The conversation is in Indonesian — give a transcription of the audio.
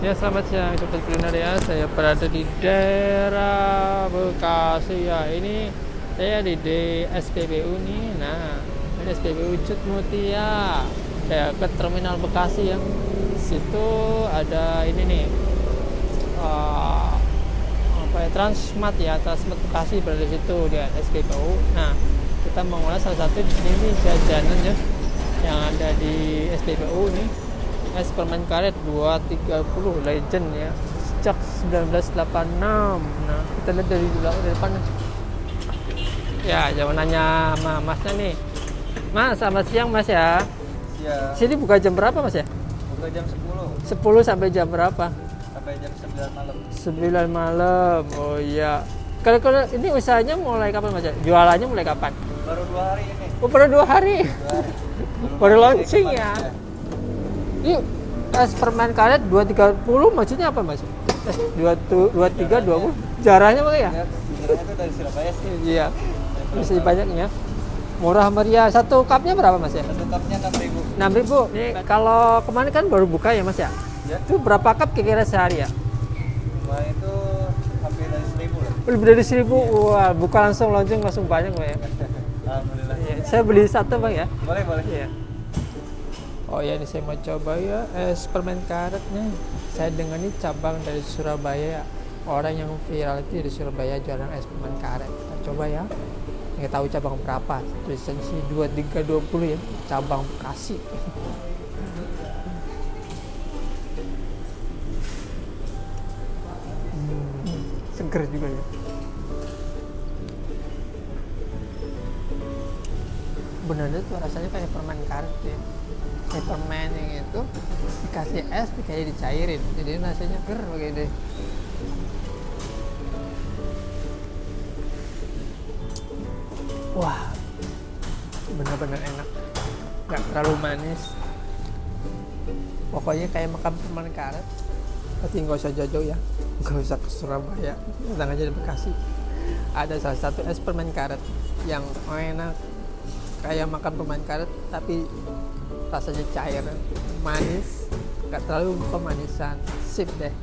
Ya, selamat siang Sobat Kuliner ya. Saya berada di daerah Bekasi ya. Ini saya di SPBU nih. Nah, ini SPBU Cut Mutia. Ke Terminal Bekasi ya. Situ ada ini nih. Transmart ya, Transmart Bekasi berada di situ di SPBU. Nah, kita mengulas salah satu di sini jajanan ya yang ada di SPBU nih. Es permen karet 230 legend ya, sejak 1986. Nah, kita lihat dari depan ya. Jangan nanya sama masnya nih. Mas, selamat siang mas ya. Siang. Sini buka jam berapa mas ya? Buka jam 10 sampai jam berapa? sampai jam 9 malam. 9 malam. Oh iya. Kalau ini usahanya mulai kapan mas ya? Jualannya mulai kapan? Baru 2 hari ini. Oh, baru 2 hari. Baru launching ya. Ini es permen karet 230 maksudnya apa mas? Es 2320 jarahnya apa ya? Jarahnya itu dari Surabaya sih. Iya. Bisa banyaknya. Murah meriah. Satu cupnya berapa mas ya? Satu cupnya 6.000. 6.000. Ini kalau kemarin kan baru buka ya mas ya? Ya. Itu berapa cup kira-kira sehari ya? Wah, itu hampir dari 1.000 lah. Lebih dari 1.000. Wah, buka langsung launching langsung banyak pak ya. Alhamdulillah. Iya. Saya beli satu bang ya. Boleh. Iya. Oh ya, ini saya mau coba ya es permen karetnya. Saya dengar ini cabang dari Surabaya. Orang yang viral itu di Surabaya jualan es permen karet. Kita coba ya. Nggak tahu cabang berapa. Tulisan sih 2320 ya. Cabang Bekasi. Seger juga ya. Benar-benar tuh rasanya kayak permen karet ya. Kayak permen yang itu dikasih es kayak dicairin, jadi rasanya ger kayak deh. Wah, benar-benar enak, nggak terlalu manis. Pokoknya kayak makan permen karet. Tapi nggak usah jauh-jauh ya, nggak usah ke Surabaya, datang aja di Bekasi. Ada salah satu es permen karet yang enak, kayak makan permen karet tapi rasanya cair, manis, gak terlalu kemanisan, sip deh.